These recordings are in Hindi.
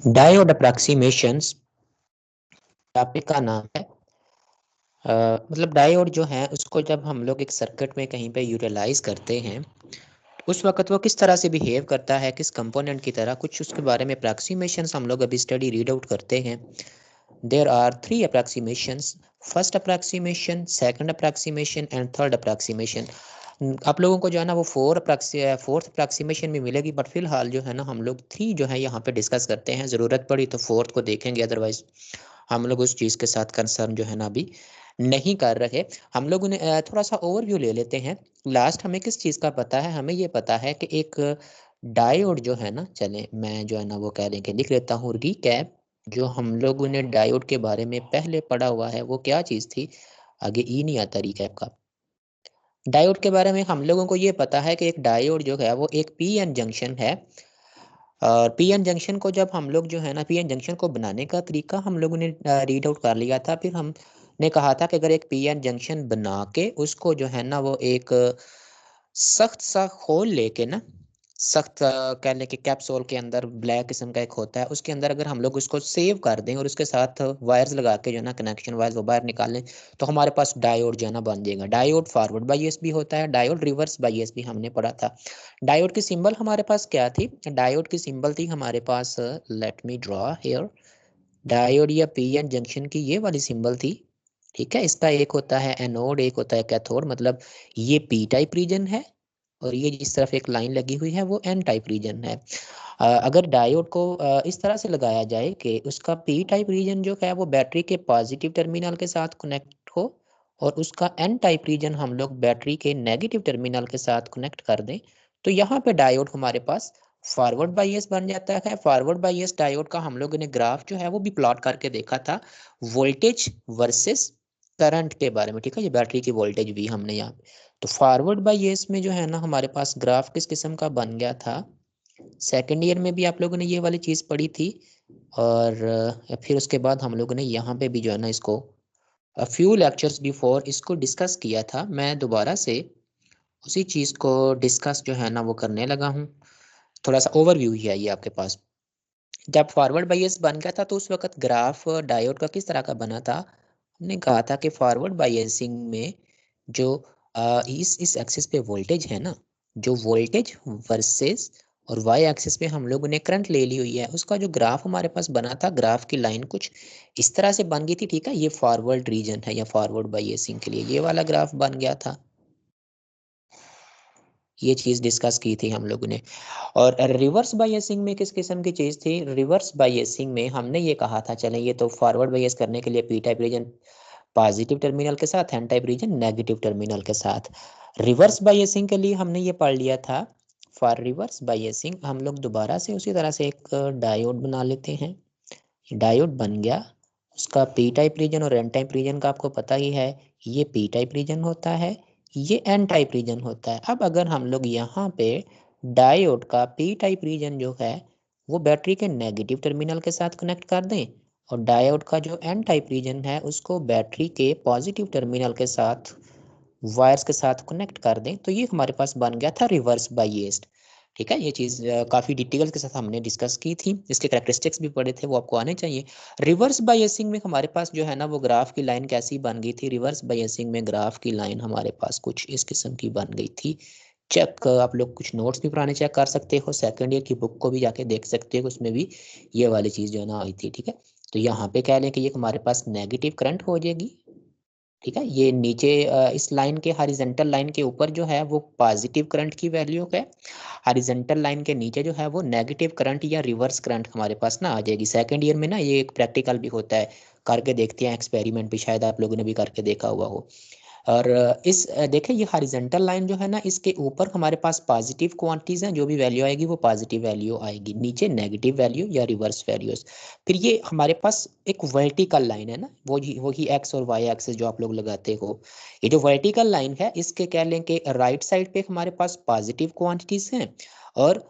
डायोड अप्रॉक्सीमेशंस टॉपिक का नाम है। मतलब डायोड जो है उसको जब हम लोग एक सर्किट में कहीं पे यूटिलाइज करते हैं उस वक्त वो किस तरह से बिहेव करता है, किस कंपोनेंट की तरह, कुछ उसके बारे में अप्रॉक्सीमेशंस हम लोग अभी स्टडी रीड आउट करते हैं। There are 3 approximations. First approximation, second approximation and third approximation. आप लोगों को जो है ना वो फोर्थ अप्रॉक्सीमेशन भी मिलेगी, बट फिलहाल जो है ना हम लोग 3 जो है यहाँ पे डिस्कस करते हैं। ज़रूरत पड़ी तो फोर्थ को देखेंगे, अदरवाइज हम लोग उस चीज़ के साथ कंसर्न जो है ना अभी नहीं कर रहे। हम लोग उन्हें थोड़ा सा ओवरव्यू ले लेते हैं। लास्ट हमें किस चीज़ का पता है? हमें ये पता है कि एक डायोड जो है ना, चलें मैं जो है ना वो कह लें कि लिख लेता हूँ रिकैप। जो हम लोगों ने डायोड के बारे में पहले पढ़ा हुआ है वो क्या चीज़ थी? आगे ई नहीं आता रिकैप का। डायोड के बारे में हम लोगों को ये पता है कि एक डायोड जो है वो एक पीएन जंक्शन है। और पीएन जंक्शन को जब हम लोग जो है ना पीएन जंक्शन को बनाने का तरीका हम लोगों ने रीड आउट कर लिया था। फिर हमने कहा था कि अगर एक पीएन जंक्शन बना के उसको जो है ना वो एक सख्त सा खोल लेके ना, सख्त कह लें कि कैप्सूल के अंदर ब्लैक किस्म का एक होता है, उसके अंदर अगर हम लोग उसको सेव कर दें और उसके साथ वायर्स लगा के जो है ना कनेक्शन वायर्स वो बाहर निकाल लें, तो हमारे पास डायोड जो है ना बन जाएगा। डायोड फॉरवर्ड बायस भी होता है, डायोड रिवर्स बायस भी हमने पढ़ा था। डायोड की सिंबल हमारे पास क्या थी? डायोड की सिंबल थी हमारे पास, let me draw here. Diode या पीएन जंक्शन की ये वाली सिंबल थी। ठीक है, इसका एक होता है एनोड, एक होता है कैथोड। मतलब ये पी टाइप रीजन है और ये जिस तरफ एक लाइन लगी हुई है वो एन टाइप रीजन है। अगर डायोड को इस तरह से लगाया जाए कि उसका पी टाइप रीजन जो है वो बैटरी के पॉजिटिव टर्मिनल के साथ कनेक्ट हो और उसका एन टाइप रीजन हम लोग बैटरी के नेगेटिव टर्मिनल के साथ कनेक्ट कर दें, तो यहाँ पे डायोड हमारे पास फॉरवर्ड बायस बन जाता है। फॉरवर्ड बायस डायोड का हम लोगों ने ग्राफ जो है वो भी प्लॉट करके देखा था, वोल्टेज वर्सेस करंट के बारे में। ठीक है, ये बैटरी की वोल्टेज भी हमने यहाँ, तो फॉरवर्ड बायस में जो है ना हमारे पास ग्राफ किस किस्म का बन गया था। सेकेंड ईयर में भी आप लोगों ने ये वाली चीज़ पढ़ी थी। और फिर उसके बाद हम लोगों ने यहाँ पे भी जो है ना इसको फ्यू लेक्चर्स बिफोर इसको डिस्कस किया था। मैं दोबारा से उसी चीज़ को डिस्कस जो है ना वो करने लगा हूँ। थोड़ा सा ओवरव्यू ही है ये आपके पास। जब फॉरवर्ड बायस बन गया था तो उस वक्त ग्राफ डायोड का किस तरह का बना था? हमने कहा था कि फॉरवर्ड बायसिंग में जो इस एक्सिस पे वोल्टेज है ना, जो वोल्टेज वर्सेस और वाई एक्सिस पे हम लोगों ने करंट ले ली हुई है, उसका जो ग्राफ हमारे पास बना था, ग्राफ की लाइन कुछ इस तरह से बन गई थी। ठीक है, ये फॉरवर्ड रीजन है या फॉरवर्ड बायसिंग के लिए ये वाला ग्राफ बन गया था। ये चीज़ डिस्कस की थी हम लोगों ने। और रिवर्स बायसिंग में किस किस्म की चीज़ थी? रिवर्स बायसिंग में हमने ये कहा था, चलें ये तो फॉरवर्ड बायस करने के लिए P type region positive terminal के साथ, N type region negative terminal के साथ। रिवर्स बायसिंग के लिए हमने ये पढ़ लिया था। फॉर रिवर्स बायसिंग हम लोग दोबारा से उसी तरह से एक डायोड बना लेते हैं। डायोड बन गया, उसका पी टाइप रीजन और एन टाइप रीजन का आपको पता ही है, ये पी टाइप रीजन होता है, ये एन टाइप रीजन होता है। अब अगर हम लोग यहाँ पे डायोड का पी टाइप रीजन जो है वो बैटरी के नेगेटिव टर्मिनल के साथ कनेक्ट कर दें और डायोड का जो एन टाइप रीजन है उसको बैटरी के पॉजिटिव टर्मिनल के साथ वायर्स के साथ कनेक्ट कर दें, तो ये हमारे पास बन गया था रिवर्स बायस्ड। ठीक है, ये चीज़ काफ़ी डिटेल के साथ हमने डिस्कस की थी, इसके कैरेक्टरिस्टिक्स भी पढ़े थे, वो आपको आने चाहिए। रिवर्स बायसिंग में हमारे पास जो है ना वो ग्राफ की लाइन कैसी बन गई थी? रिवर्स बायसिंग में ग्राफ की लाइन हमारे पास कुछ इस किस्म की बन गई थी। चेक आप लोग कुछ नोट्स भी पुराने चेक कर सकते हो, सेकंड ईयर की बुक को भी जाके देख सकते हो, उसमें भी ये वाली चीज़ जो है ना आई थी। ठीक है, तो यहाँ पे कह लें कि ये हमारे पास नेगेटिव करंट हो जाएगी। ठीक है, ये नीचे इस लाइन के हॉरिजॉन्टल लाइन के ऊपर जो है वो पॉजिटिव करंट की वैल्यू है, हॉरिजॉन्टल लाइन के नीचे जो है वो नेगेटिव करंट या रिवर्स करंट हमारे पास ना आ जाएगी। सेकंड ईयर में ना ये एक प्रैक्टिकल भी होता है, करके देखते हैं एक्सपेरिमेंट भी, शायद आप लोगों ने भी करके देखा हुआ हो। और देखें ये हॉरिजॉन्टल लाइन जो है ना इसके ऊपर हमारे पास पॉजिटिव क्वांटिटीज हैं, जो भी वैल्यू आएगी वो पॉजिटिव वैल्यू आएगी, नीचे नेगेटिव वैल्यू या रिवर्स वैल्यूज। फिर ये हमारे पास एक वर्टिकल लाइन है ना, वही एक्स और वाई एक्सिस जो आप लोग लगाते हो, ये जो वर्टिकल लाइन है इसके कह लें कि राइट साइड पे हमारे पास पॉजिटिव क्वांटिटीज हैं और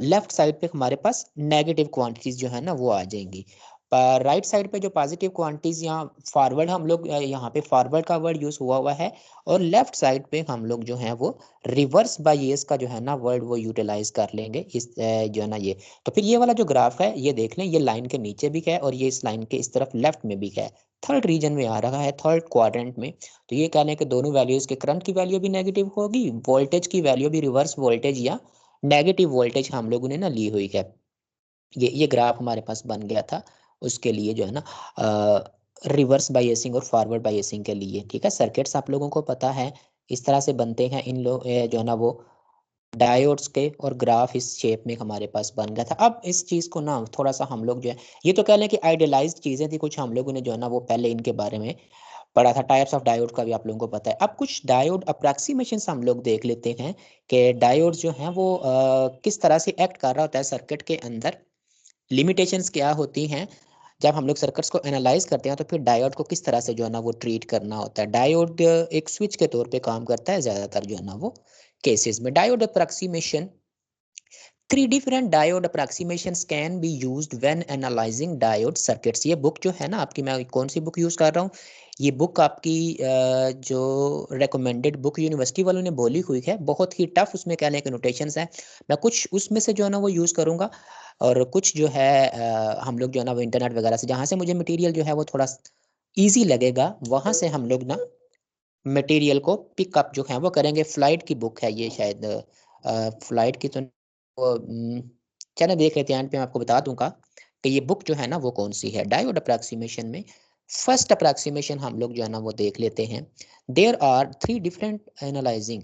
लेफ्ट साइड पे हमारे पास नेगेटिव क्वांटिटीज जो है ना वो आ जाएंगी। राइट साइड पे जो पॉजिटिव क्वांटिटीज यहाँ फॉरवर्ड हम लोग यहाँ पे फॉरवर्ड का वर्ड यूज हुआ है, और लेफ्ट साइड पे हम लोग जो है वो रिवर्स बायस का जो है ना वर्ड वो यूटिलाइज कर लेंगे इस जो है ना ये। तो फिर ये वाला जो ग्राफ है ये देख लें, ये लाइन के नीचे भी है और ये इस लाइन के इस तरफ लेफ्ट में भी है, थर्ड रीजन में आ रहा है, थर्ड क्वाड्रेंट में। तो ये कह लें कि दोनों वैल्यूज के करंट की वैल्यू भी नेगेटिव होगी, वोल्टेज की वैल्यू भी रिवर्स वोल्टेज या नेगेटिव वोल्टेज हम लोगों ने ना ली हुई है। ये ग्राफ हमारे पास बन गया था उसके लिए जो है ना रिवर्स बायसिंग और फॉरवर्ड बायसिंग के लिए। ठीक है, सर्किट्स आप लोगों को पता है इस तरह से बनते हैं, इन लोग जो है ना वो डायोड्स के, और ग्राफ इस शेप में हमारे पास बन गया था। अब इस चीज़ को ना थोड़ा सा हम लोग जो है, ये तो कह लें कि आइडियलाइज्ड चीज़ें थी कुछ, हम लोगों ने जो है ना वो पहले इनके बारे में पढ़ा था, टाइप्स ऑफ डायोड का भी आप लोगों को पता है। अब कुछ डायोड अप्रॉक्सीमेशन हम लोग देख लेते हैं कि डायोड जो है वो किस तरह से एक्ट कर रहा होता है सर्किट के अंदर, लिमिटेशंस क्या होती हैं जब हम लोग सर्किट्स को एनालाइज करते हैं, तो फिर डायोड को किस तरह से जो है ना वो ट्रीट करना होता है। डायोड एक स्विच के तौर पे काम करता है ज़्यादातर जो है ना वो केसेस में। Diode approximation, three different diode approximations can be used when analysing diode circuits. ये बुक जो है ना आपकी, मैं कौन सी बुक यूज़ कर रहा हूँ, ये बुक आपकी जो रिकमेंडेड बुक यूनिवर्सिटी वालों ने बोली हुई है, बहुत ही टफ उसमें कहने के नोटेशंस हैं। मैं कुछ उसमें से जो है ना वो यूज़ करूँगा, और कुछ जो है हम लोग जो है ना वो इंटरनेट वगैरह से, जहाँ से मुझे मटेरियल जो है वो थोड़ा ईजी लगेगा, वहाँ से हम लोग ना मटेरियल को पिकअप जो है वो करेंगे। फ्लाइट की बुक है ये शायद, फ्लाइट की तो वो चलो देख लेते हैं, एंड पे मैं आपको बता दूंगा कि ये बुक जो है ना वो कौन सी है। डायोड अप्रॉक्सीमेशन में फर्स्ट अप्रॉक्सीमेशन हम लोग जो है ना वो देख लेते हैं। There are three different analysing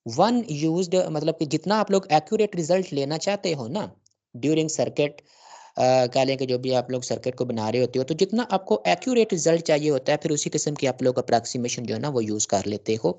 one used, मतलब कि जितना आप लोग एक्यूरेट रिजल्ट लेना चाहते हो ना ड्यूरिंग सर्किट, कह लें कि जो भी आप लोग सर्किट को बना रहे होते हो, तो जितना आपको एक्यूरेट रिजल्ट चाहिए होता है, फिर उसी किस्म की आप लोग अप्रॉक्सीमेशन जो है ना वो यूज़ कर लेते हो।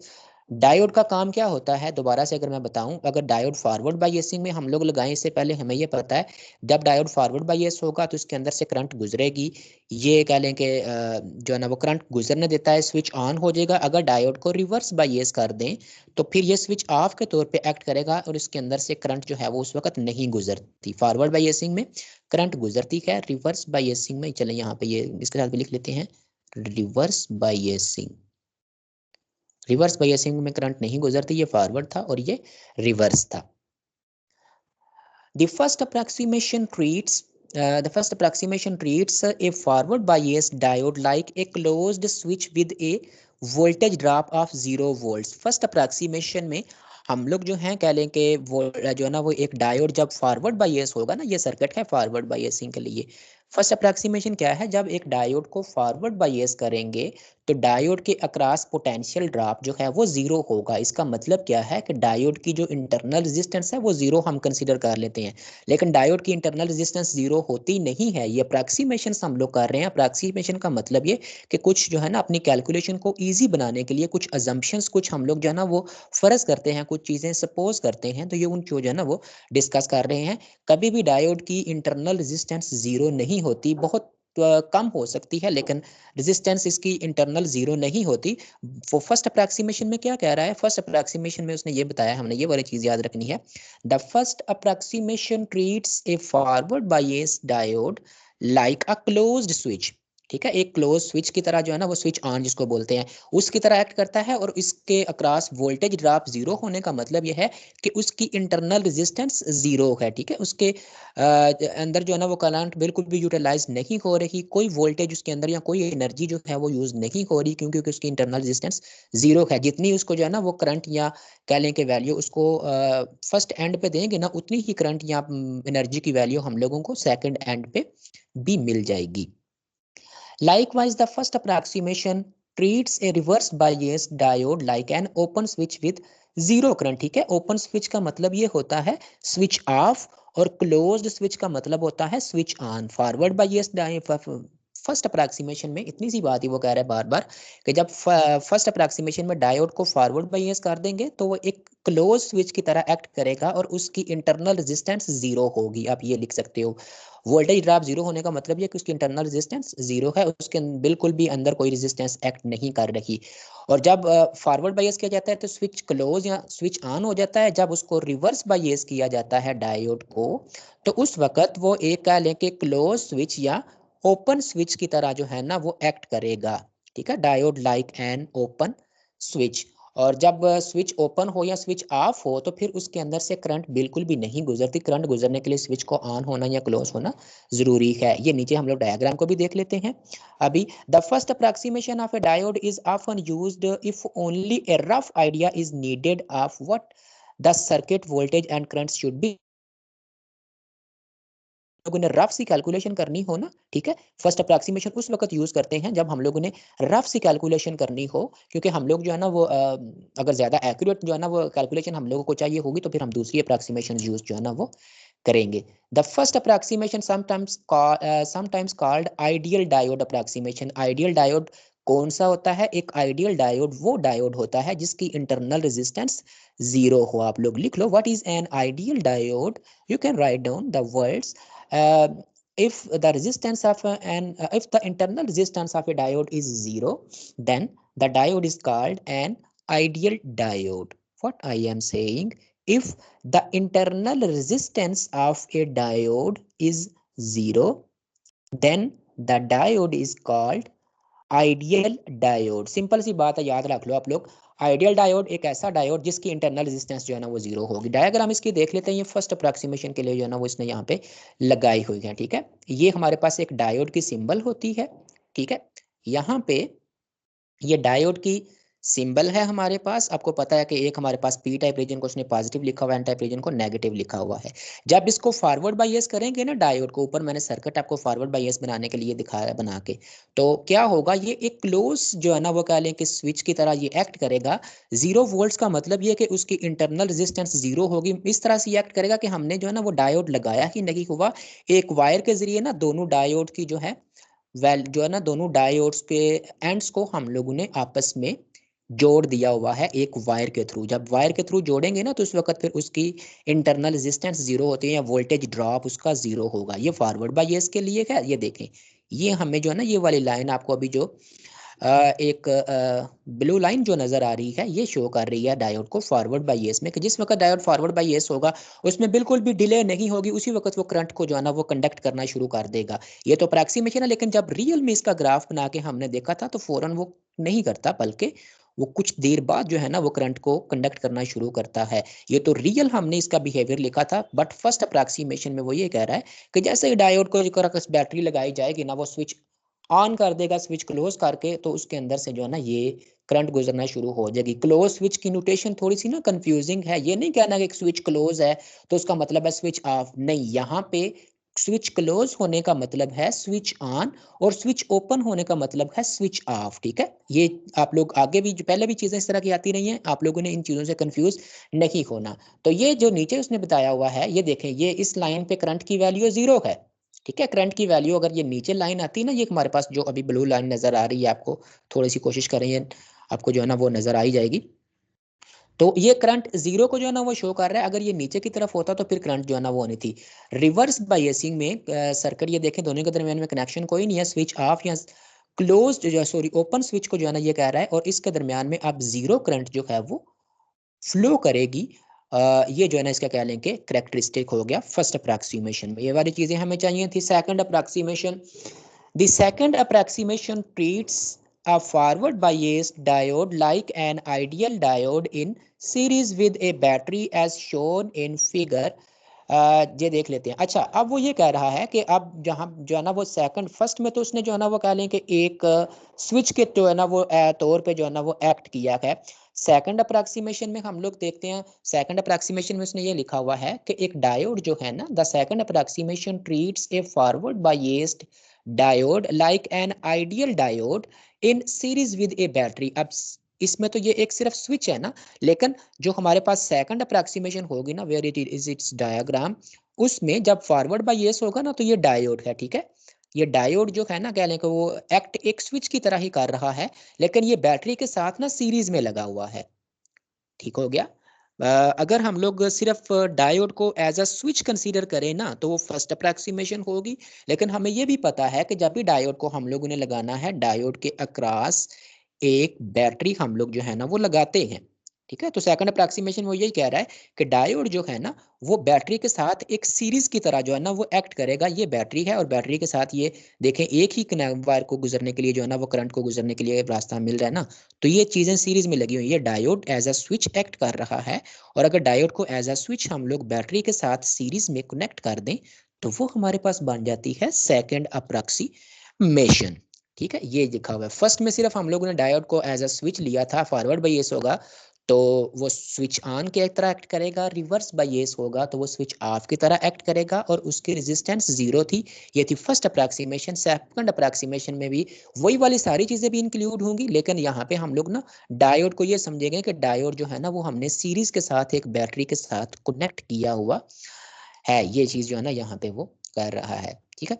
डायोड का काम क्या होता है, दोबारा से अगर मैं बताऊं, अगर डायोड फॉरवर्ड बायसिंग में हम लोग लगाएं, इससे पहले हमें ये पता है जब डायोड फॉरवर्ड बायस होगा तो इसके अंदर से करंट गुजरेगी, ये कह लें कि जो है ना वो करंट गुजरने देता है, स्विच ऑन हो जाएगा। अगर डायोड को रिवर्स बायस कर दें तो फिर ये स्विच ऑफ के तौर पे एक्ट करेगा और इसके अंदर से करंट जो है वो उस वक्त नहीं गुजरती। फॉरवर्ड बायसिंग में करंट गुजरती है, रिवर्स बायसिंग में चले यहाँ पे ये इसके साथ भी लिख लेते हैं, रिवर्स बायसिंग, रिवर्स बायसिंग में करंट नहीं गुजरती, ये फॉरवर्ड था और ये रिवर्स था। The first approximation treats a forward bias diode like a closed switch with a voltage drop of 0 volts. First approximation में हम लोग जो हैं कह लें कि वो जो है ना वो एक डायोड जब फॉरवर्ड बायस होगा ना, ये सर्किट है फॉरवर्ड बायसिंग के लिए। फर्स्ट अप्रॉक्सीमेशन क्या है, जब एक डायोड को फॉरवर्ड बायस करेंगे तो डायोड के अक्रॉस पोटेंशियल ड्रॉप जो है वो जीरो होगा। इसका मतलब क्या है कि डायोड की जो इंटरनल रेजिस्टेंस है वो जीरो हम कंसीडर कर लेते हैं, लेकिन डायोड की इंटरनल रेजिस्टेंस जीरो होती नहीं है। ये अप्रॉक्सीमेशन हम लोग कर रहे हैं। अप्रॉक्सीमेशन का मतलब ये कि कुछ जो है ना अपनी कैलकुलेशन को ईजी बनाने के लिए कुछ अजम्पशंस, कुछ हम लोग जो है ना वो फर्ज करते हैं, कुछ चीज़ें सपोज करते हैं, तो ये उन जो है ना वो डिस्कस कर रहे हैं। कभी भी डायोड की इंटरनल रेजिस्टेंस जीरो नहीं होती, बहुत कम हो सकती है, लेकिन रेजिस्टेंस इसकी इंटरनल जीरो नहीं होती। वो फर्स्ट अप्रॉक्सीमेशन में क्या कह रहा है, फर्स्ट अप्रॉक्सीमेशन में उसने ये बताया, हमने ये वाली चीज याद रखनी है। The first approximation treats A forward bias diode like a closed switch. ठीक है, एक क्लोज स्विच की तरह जो है ना वो स्विच ऑन जिसको बोलते हैं उसकी तरह एक्ट करता है, और इसके अक्रॉस वोल्टेज ड्रॉप जीरो होने का मतलब यह है कि उसकी इंटरनल रेजिस्टेंस जीरो है। ठीक है, उसके अंदर जो है ना वो करंट बिल्कुल भी यूटिलाइज नहीं हो रही, कोई वोल्टेज उसके अंदर या कोई एनर्जी जो है वो यूज नहीं हो रही, क्योंकि उसकी इंटरनल रेजिस्टेंस जीरो है। जितनी उसको जो है ना वो करंट या कह लें कि वैल्यू उसको फर्स्ट एंड पे देंगे ना, उतनी ही करंट या एनर्जी की वैल्यू हम लोगों को सेकंड एंड पे भी मिल जाएगी। Likewise, the first approximation treats a reverse bias diode like an open switch with zero current। ठीक है, ओपन स्विच का मतलब ये होता है स्विच ऑफ, और क्लोज्ड स्विच का मतलब होता है switch on. Forward bias first approximation में इतनी सी बात ही वो कह रहा है बार बार कि जब फर्स्ट अप्रॉक्सीमेशन में डायोड को फॉरवर्ड बायस कर देंगे तो वो एक क्लोज स्विच की तरह एक्ट करेगा और उसकी इंटरनल रेजिस्टेंस जीरो होगी। आप ये लिख सकते हो, वोल्टेज ड्रॉप जीरो होने का मतलब ये कि उसकी इंटरनल रेजिस्टेंस जीरो है, उसके बिल्कुल भी अंदर कोई रेजिस्टेंस एक्ट नहीं कर रही। और जब फॉरवर्ड बायस किया जाता है तो स्विच क्लोज या स्विच ऑन हो जाता है। जब उसको रिवर्स बायस किया जाता है डायोड को, तो उस वक्त वो एक कह लें कि क्लोज स्विच या ओपन स्विच की तरह जो है ना वो एक्ट करेगा, ठीक है, diode like an open switch. और जब स्विच ओपन हो या स्विच ऑफ हो तो फिर उसके अंदर से करंट बिल्कुल भी नहीं गुजरती। करंट गुजरने के लिए स्विच को ऑन होना या क्लोज होना जरूरी है। ये नीचे हम लोग डायग्राम को भी देख लेते हैं अभी। The first approximation of A diode is often used if only A rough idea is needed off what the circuit voltage and current should be. लोगों ने रफ सी कैलकुलेशन करनी हो ना, ठीक है, फर्स्ट अप्रॉक्सीमेशन उस वक्त यूज करते हैं जब हम लोगों ने रफ सी कैलकुलेशन करनी हो, क्योंकि हम लोग जो है ना वो अगर ज्यादा एक्यूरेट जो है ना वो कैलकुलेशन हम लोगों को चाहिए होगी तो फिर हम दूसरी अप्रॉक्सीमेशन यूज जो है ना वो करेंगे। The first approximation sometimes called ideal diode approximation. Ideal diode कौन सा होता है? एक आइडियल डायोड वो डायोड होता है जिसकी इंटरनल रेजिस्टेंस जीरो हो। आप लोग लिख लो, what is an ideal diode? You can write down the words uh, if the resistance of if the internal resistance of a diode is zero, then the diode is called an ideal diode. What I am saying, if the internal resistance of a diode is zero, then the diode is called ideal diode. Simple सी बात है, याद रख लो आप लोग। आइडियल डायोड एक ऐसा डायोड जिसकी इंटरनल रेजिस्टेंस जो है ना वो जीरो होगी। डायग्राम इसकी देख लेते हैं, ये फर्स्ट अप्रॉक्सीमेशन के लिए जो है ना वो इसने यहाँ पे लगाई हुई है, ठीक है। ये हमारे पास एक डायोड की सिंबल होती है, ठीक है। यहाँ पे ये डायोड की सिंबल है हमारे पास। आपको पता है कि एक हमारे पास पी टाइप रीजन को उसने पॉजिटिव लिखा हुआ है, एन टाइप रीजन को नेगेटिव लिखा हुआ है। जब इसको फॉरवर्ड बायस करेंगे ना डायोड को, ऊपर मैंने सर्किट आपको फॉरवर्ड बायस बनाने के लिए दिखाया है बना के, तो क्या होगा, ये एक क्लोज जो है ना वो कह लें कि स्विच की तरह ये एक्ट करेगा। जीरो वोल्ट्स का मतलब ये कि उसकी इंटरनल रेजिस्टेंस जीरो होगी। इस तरह से एक्ट करेगा कि हमने जो है ना वो डायोड लगाया ही नहीं हुआ, एक वायर के जरिए ना दोनों डायोड की जो है वेल जो है ना दोनों डायोड्स के एंड्स को हम लोगों ने आपस में जोड़ दिया हुआ है एक वायर के थ्रू। जब वायर के थ्रू जोड़ेंगे ना तो उस वक्त फिर उसकी इंटरनल रेजिस्टेंस जीरो होती है या वोल्टेज ड्रॉप उसका जीरो होगा। ये फॉरवर्ड बायस के लिए है। ये देखें, ये हमें जो है ना ये वाली लाइन आपको अभी जो एक ब्लू लाइन जो नजर आ रही है ये शो कर रही है डायोड को फॉरवर्ड बायस में, कि जिस वक्त डायोड फॉरवर्ड बायस होगा उसमें बिल्कुल भी डिले नहीं होगी, उसी वक्त वो करंट को जो है ना वो कंडक्ट करना शुरू कर देगा। ये तो अप्रॉक्सीमेशन है, लेकिन जब रियल में इसका ग्राफ बना के हमने देखा था तो फौरन वो नहीं करता, बल्कि वो कुछ देर बाद जो है ना वो करंट को कंडक्ट करना शुरू करता है। ये तो रियल हमने इसका बिहेवियर लिखा था, बट फर्स्ट अप्रॉक्सीमेशन में वो ये कह रहा है कि जैसे ही डायोड को बैटरी लगाई जाएगी ना वो स्विच ऑन कर देगा, स्विच क्लोज करके, तो उसके अंदर से जो है ना ये करंट गुजरना शुरू हो जाएगी। क्लोज स्विच की नोटेशन थोड़ी सी ना कंफ्यूजिंग है। ये नहीं कहना कि स्विच क्लोज है तो उसका मतलब है स्विच ऑफ, नहीं, यहाँ पे स्विच क्लोज होने का मतलब है स्विच ऑन और स्विच ओपन होने का मतलब है स्विच ऑफ, ठीक है। ये आप लोग आगे भी पहले भी चीजें इस तरह की आती रही हैं, आप लोगों ने इन चीजों से कंफ्यूज नहीं होना। तो ये जो नीचे उसने बताया हुआ है, ये देखें, ये इस लाइन पे करंट की वैल्यू जीरो है, ठीक है। करंट की वैल्यू अगर ये नीचे लाइन आती है ना, ये हमारे पास जो अभी ब्लू लाइन नजर आ रही है आपको, थोड़ी सी कोशिश कर रही है, आपको जो है ना वो नजर आई जाएगी। तो ये करंट जीरो को जो है ना वो शो कर रहा है। अगर ये नीचे की तरफ होता तो फिर करंट जो है ना वो होनी थी। रिवर्स बायसिंग में सर्किट ये देखें दोनों के दरमियान में कनेक्शन कोई नहीं है, स्विच ऑफ या क्लोज जो सॉरी ओपन स्विच को जो है ना ये कह रहा है, और इसके दरमियान में अब जीरो करंट जो है वो फ्लो करेगी। ये जो है ना इसका कह लें कि करेक्टरिस्टिक हो गया फर्स्ट अप्रॉक्सीमेशन में। ये वाली चीजें हमें चाहिए थी। Second approximation, the second approximation treats a forward biased diode like an ideal diode in series with a battery as shown in figure। ये देख लेते हैं। अच्छा, अब वो ये कह रहा है कि अब जहाँ जो है ना वो सेकंड, फर्स्ट में तो उसने जो है ना वो कह लें कि एक स्विच के जो है ना वो तौर पे जो है ना वो एक्ट किया है। सेकंड अप्रॉक्सीमेशन में हम लोग देखते हैं, सेकंड अप्रॉक्सीमेशन में उसने ये लिखा हुआ है कि एक डायोड जो है ना, the second approximation treats A forward biased diode like an ideal diode in series with A battery. अब इसमें तो ये एक सिर्फ स्विच है ना, लेकिन जो हमारे पास सेकंड अप्रॉक्सीमेशन होगी ना, where it is its diagram, उसमें जब फॉरवर्ड बायस होगा ना तो ये डायोड है, ठीक है। ये डायोड जो है ना कह लें कि वो एक्ट एक स्विच की तरह ही कर रहा है, लेकिन ये बैटरी के साथ ना सीरीज में लगा हुआ है, ठीक हो गया। अगर हम लोग सिर्फ डायोड को एज अ स्विच कंसीडर करें ना तो वो फर्स्ट अप्रॉक्सीमेशन होगी, लेकिन हमें ये भी पता है कि जब भी डायोड को हम लोगों ने लगाना है, डायोड के अक्रॉस एक बैटरी हम लोग जो है ना वो लगाते हैं, ठीक है। तो सेकंड अप्रॉक्सीमेशन वो यही कह रहा है कि डायोड जो है ना वो बैटरी के साथ एक सीरीज की तरह जो है ना वो एक्ट करेगा। ये बैटरी है और बैटरी के साथ ये देखें एक ही वायर को गुजरने के लिए जो है ना वो करंट को गुजरने के लिए रास्ता मिल रहा है ना। तो ये चीजें सीरीज में लगी हुई है। ये diode as a switch act कर रहा है और अगर डायोड को एज अ स्विच हम लोग बैटरी के साथ सीरीज में कनेक्ट कर दें तो वो हमारे पास बन जाती है सेकेंड अप्रॉक्सीमेशन। ठीक है, ये लिखा हुआ है। फर्स्ट में सिर्फ हम लोगों ने डायोड को एज अ स्विच लिया था, फॉरवर्ड बायस होगा तो वो स्विच ऑन की तरह एक्ट करेगा, रिवर्स बायस होगा तो वो स्विच ऑफ की तरह एक्ट करेगा और उसकी रेजिस्टेंस जीरो थी। ये थी फर्स्ट अप्रॉक्सीमेशन। सेकंड अप्रॉक्सीमेशन में भी वही वाली सारी चीजें भी इंक्लूड होंगी, लेकिन यहाँ पे हम लोग ना डायोड को ये समझेंगे कि डायोड जो है ना वो हमने सीरीज के साथ एक बैटरी के साथ कनेक्ट किया हुआ है। ये चीज जो है ना यहाँ पे वो कर रहा है। ठीक है,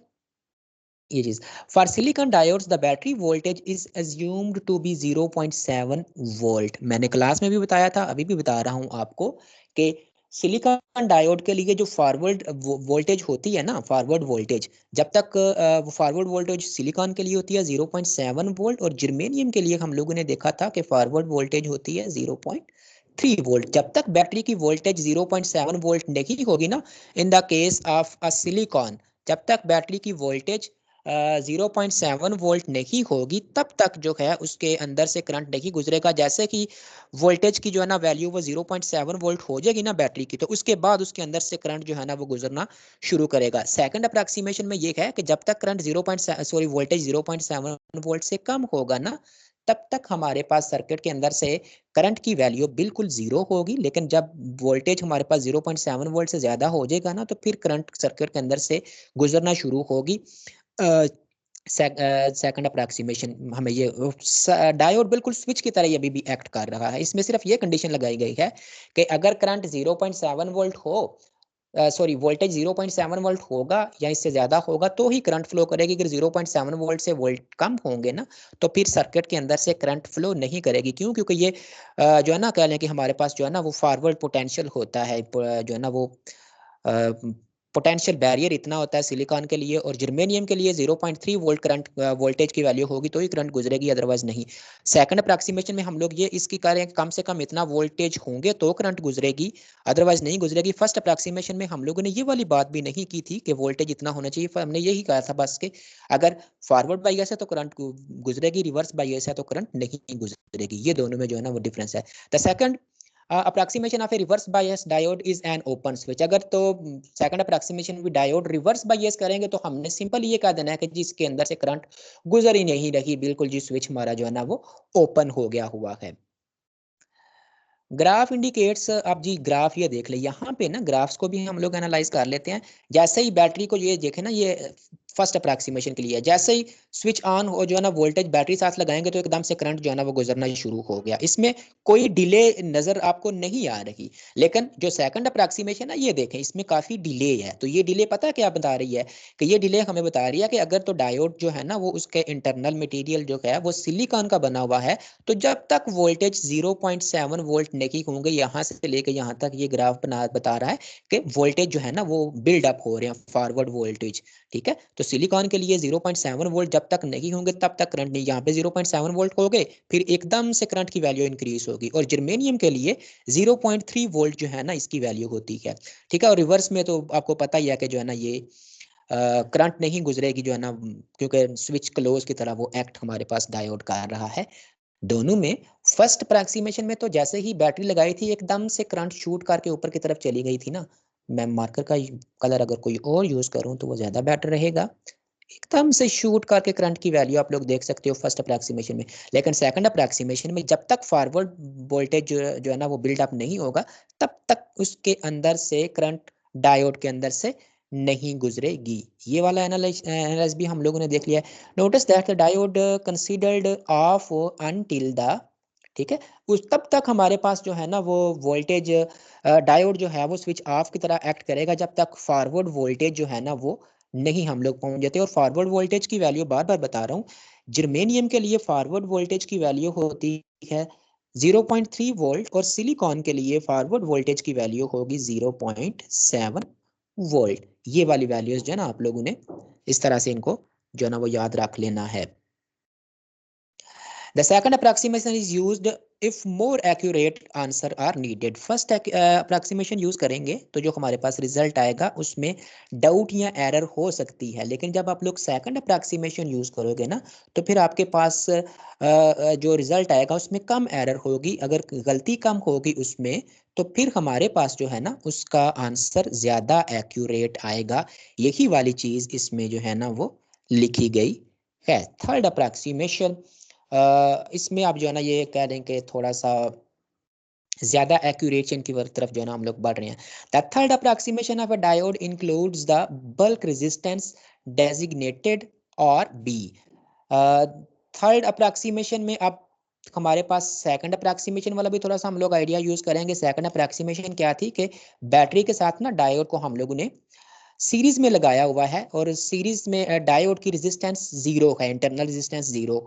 ये चीज। For silicon diodes the battery voltage is assumed to be 0.7 volt. मैंने क्लास में भी बताया था, अभी भी बता रहा हूं आपको कि सिलिकॉन डायोड के लिए जो फॉरवर्ड वोल्टेज होती है ना, फॉरवर्ड वोल्टेज, जब तक फॉरवर्ड वोल्टेज सिलिकॉन के लिए होती है 0.7 वोल्ट और जर्मेनियम के लिए हम लोगों ने देखा था कि फॉरवर्ड वोल्टेज होती है 0.3 वोल्ट। जब तक बैटरी की वोल्टेज 0.7 वोल्ट नहीं होगी ना, in the case of a silicon, जब तक बैटरी की वोल्टेज 0.7 वोल्ट नहीं होगी तब तक जो है उसके अंदर से करंट नहीं गुजरेगा। जैसे कि वोल्टेज की जो है ना वैल्यू वो 0.7 वोल्ट हो जाएगी ना बैटरी की, तो उसके बाद उसके अंदर से करंट जो है ना वो गुजरना शुरू करेगा। सेकंड अप्रॉक्सीमेशन में ये है कि जब तक करंट वोल्टेज 0.7 वोल्ट से कम होगा ना तब तक हमारे पास सर्किट के अंदर से करंट की वैल्यू बिल्कुल जीरो होगी। लेकिन जब वोल्टेज हमारे पास 0.7 वोल्ट से ज्यादा हो जाएगा ना तो फिर करंट सर्किट के अंदर से गुजरना शुरू होगी। सेकंड अप्रॉक्सीमेशन हमें ये डायोड बिल्कुल स्विच की तरह ये अभी भी एक्ट कर रहा है। इसमें सिर्फ ये कंडीशन लगाई गई है कि अगर करंट 0.7 वोल्ट हो, सॉरी वोल्टेज 0.7 वोल्ट होगा या इससे ज्यादा होगा तो ही करंट फ्लो करेगी। अगर 0.7 वोल्ट से वोल्ट कम होंगे ना तो फिर सर्किट के अंदर से करंट फ्लो नहीं करेगी। क्यों? क्योंकि ये जो है ना कह लें कि हमारे पास जो है ना वो फॉरवर्ड पोटेंशियल होता है, जो है ना वो पोटेंशियल बैरियर इतना होता है सिलिकॉन के लिए और जर्मेनियम के लिए 0.3 वोल्ट करंट वोल्टेज की वैल्यू होगी तो ही करंट गुजरेगी, अदरवाइज नहीं। सेकंड अप्रॉक्सीमेशन में हम लोग ये इसकी करें कम से कम इतना वोल्टेज होंगे तो करंट गुजरेगी, अदरवाइज नहीं गुजरेगी। फर्स्ट अप्रॉक्सीमेशन में हम लोगों ने ये वाली बात भी नहीं की थी कि वोल्टेज इतना होना चाहिए, हमने यही कहा था बस कि अगर फॉरवर्ड बायस है तो करंट गुजरेगी, रिवर्स बायस है तो करंट नहीं गुजरेगी। ये दोनों में जो है ना वो डिफरेंस है। The second approximation of A reverse bias diode is an open switch. अगर तो सेकंड अप्रॉक्सीमेशन में डायोड रिवर्स बायस करेंगे तो हमने सिंपल ये कह देना है कि जिसके अंदर से करंट गुजर ही नहीं रही, बिल्कुल जी स्विच हमारा जो है ना वो ओपन हो गया हुआ है। ग्राफ इंडिकेट्स, आप जी ग्राफ ये देख ले, यहाँ पे ना ग्राफ्स को भी हम लोग एनालाइज कर लेते हैं। जैसे ही बैटरी को ये देखे ना, ये फर्स्ट अप्रॉक्सीमेशन के लिए है, जैसे ही स्विच ऑन हो जो है ना वोल्टेज बैटरी साथ लगाएंगे तो एकदम से करंट जो है ना वो गुजरना शुरू हो गया। इसमें कोई डिले नजर आपको नहीं आ रही। लेकिन जो सेकंड अप्रॉक्सीमेशन है ये देखें, इसमें काफी डिले है। तो ये डिले पता है क्या बता रही है? कि ये डिले हमें बता रही है कि अगर तो डायोड जो है ना वो उसके इंटरनल मटेरियल जो है वो सिलिकॉन का बना हुआ है तो जब तक वोल्टेज 0.7 वोल्ट नहीं होंगे, यहाँ से लेके यहाँ तक ये ग्राफ बता रहा है कि वोल्टेज जो है ना वो बिल्ड अप हो रहे हैं, फॉरवर्ड वोल्टेज। ठीक है, तो सिलिकॉन के लिए 0.7 वोल्ट जब तक नहीं होंगे तब तक करंट नहीं। यहाँ पे 0.7 वोल्ट हो गए फिर एकदम से करंट की वैल्यू इंक्रीज होगी। और जर्मेनियम के लिए 0.3 वोल्ट जो है ना इसकी वैल्यू होती है। ठीक है, और रिवर्स में तो आपको पता ही है कि जो है ना ये करंट नहीं गुजरेगी जो है ना, क्योंकि स्विच क्लोज की तरह वो एक्ट हमारे पास डायोड कर रहा है। दोनों में फर्स्ट अप्रॉक्सीमेशन में तो जैसे ही बैटरी लगाई थी एकदम से करंट शूट करके ऊपर की तरफ चली गई थी ना। मैं मार्कर का कलर अगर कोई और यूज करूं तो वो ज्यादा बेटर रहेगा। एकदम से शूट करके करंट की वैल्यू आप लोग देख सकते हो फर्स्ट अप्रॉक्सीमेशन में। लेकिन सेकंड अप्रॉक्सीमेशन में जब तक फॉरवर्ड वोल्टेज जो है ना वो बिल्डअप नहीं होगा तब तक उसके अंदर से करंट डायोड के अंदर से नहीं गुजरेगी। ये वाला एनालाइज भी हम लोगों ने देख लिया। Notice that the diode considered of until the, ठीक है, उस तब तक हमारे पास जो है ना वो वोल्टेज डायोड जो है वो स्विच ऑफ की तरह एक्ट करेगा जब तक फॉरवर्ड वोल्टेज जो है ना वो नहीं हम लोग पहुंच जाते। और फॉरवर्ड वोल्टेज की वैल्यू बार बार बता रहा हूँ, जर्मेनियम के लिए फॉरवर्ड वोल्टेज की वैल्यू होती है 0.3 वोल्ट और सिलिकॉन के लिए फॉरवर्ड वोल्टेज की वैल्यू होगी 0.7 वोल्ट। ये वाली वैल्यूज जो है ना आप लोगों ने इस तरह से इनको जो है ना वो याद रख लेना है। The second approximation is used if more accurate answer are needed. First approximation use करेंगे तो जो हमारे पास रिजल्ट आएगा उसमें डाउट या एरर हो सकती है, लेकिन जब आप लोग सेकंड अप्रॉक्सीमेशन यूज करोगे ना तो फिर आपके पास जो रिजल्ट आएगा उसमें कम एरर होगी। अगर गलती कम होगी उसमें तो फिर हमारे पास जो है ना उसका आंसर ज्यादा एक्यूरेट आएगा। यही वाली चीज इसमें जो है ना वो लिखी गई है। थर्ड अप्रॉक्सीमेशन, इसमें आप जो है ना ये कह दें कि थोड़ा सा ज्यादा एक्यूरेशन की तरफ जो है ना हम लोग बढ़ रहे हैं। The third approximation of a diode includes the bulk resistance designated और बी। थर्ड अप्रॉक्सीमेशन में अब हमारे पास सेकंड अप्रॉक्सीमेशन वाला भी थोड़ा सा हम लोग आइडिया यूज करेंगे। सेकंड अप्रॉक्सीमेशन क्या थी कि बैटरी के साथ ना डायोड को हम लोगों ने सीरीज में लगाया हुआ है और सीरीज में डायोड की रेजिस्टेंस जीरो है, internal resistance zero,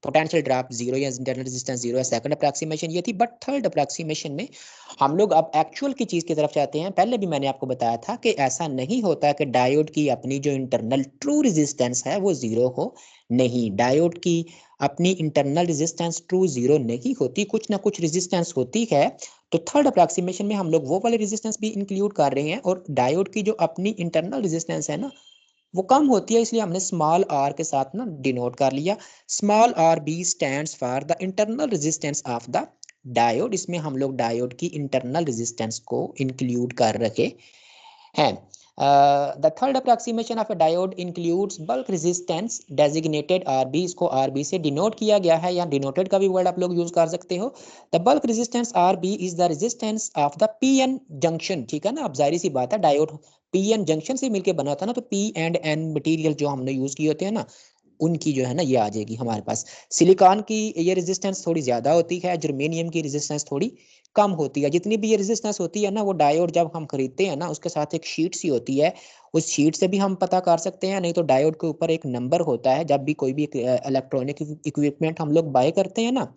potential drop zero या इंटरनल रेजिस्टेंस जीरो है। सेकंड अप्रॉक्सीमेशन ये थी। बट थर्ड अप्रॉक्सीमेशन में हम लोग अब एक्चुअल की चीज की तरफ जाते हैं। पहले भी मैंने आपको बताया था कि ऐसा नहीं होता कि डायोड की अपनी जो इंटरनल ट्रू रेजिस्टेंस है वो जीरो हो। नहीं, डायोड की अपनी इंटरनल रेजिस्टेंस ट्रू जीरो नहीं होती, कुछ ना कुछ रेजिस्टेंस होती है। तो थर्ड अप्रॉक्सीमेशन में हम लोग वो वाले रेजिस्टेंस भी इंक्लूड कर रहे हैं और डायोड की जो अपनी इंटरनल रेजिस्टेंस है ना वो कम होती है, इसलिए हमने स्मॉल आर के साथ ना डिनोट कर लिया। Small R B stands for the internal resistance of the diode. इसमें हम लोग डायोड की इंटरनल रेजिस्टेंस को इंक्लूड कर रखे हैं। The third approximation of a diode includes bulk resistance designated RB. इसको आरबी से डिनोट किया गया है या डिनोटेड का भी वर्ड आप लोग यूज कर सकते हो। The bulk resistance RB is the resistance of the P N junction. ठीक है ना, अब जाहिर सी बात है डायोड पी एन जंक्शन से मिलकर बना था ना, तो पी एंड एन मटेरियल जो हमने यूज किए होते हैं ना उनकी जो है ना ये आ जाएगी हमारे पास। सिलिकॉन की ये रेजिस्टेंस थोड़ी ज्यादा होती है, जर्मेनियम की रेजिस्टेंस थोड़ी कम होती है। जितनी भी ये रेजिस्टेंस होती है ना वो डायोड जब हम खरीदते हैं ना उसके साथ एक शीट सी होती है, उस शीट से भी हम पता कर सकते हैं। नहीं तो डायोड के ऊपर एक नंबर होता है, जब भी कोई भी इलेक्ट्रॉनिक इक्विपमेंट हम लोग बाय करते हैं ना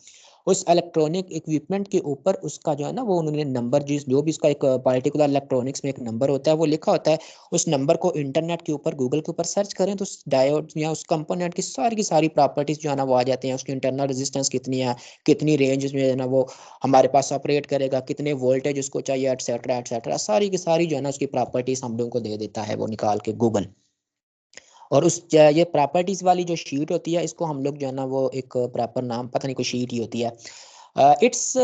उस इलेक्ट्रॉनिक इक्विपमेंट के ऊपर उसका जो है ना वो उन्होंने नंबर जिस जो भी उसका एक पार्टिकुलर इलेक्ट्रॉनिक्स में एक नंबर होता है वो लिखा होता है। उस नंबर को इंटरनेट के ऊपर गूगल के ऊपर सर्च करें तो उस डायोड या उस कंपोनेंट की सारी प्रॉपर्टीज जो है ना वो आ जाती हैं। उसकी इंटरनल रेजिस्टेंस कितनी है, कितनी रेंज में है ना वो हमारे पास ऑपरेट करेगा, कितने वोल्टेज उसको चाहिए, एटसेट्रा एटसेट्रा, सारी की सारी जो है ना उसकी प्रॉपर्टीज हम लोगों को दे देता है वो निकाल के गूगल। और उस ये प्रॉपर्टीज वाली जो शीट होती है इसको हम लोग जो है ना वो एक प्रॉपर नाम पता नहीं कोई शीट ही होती है। Its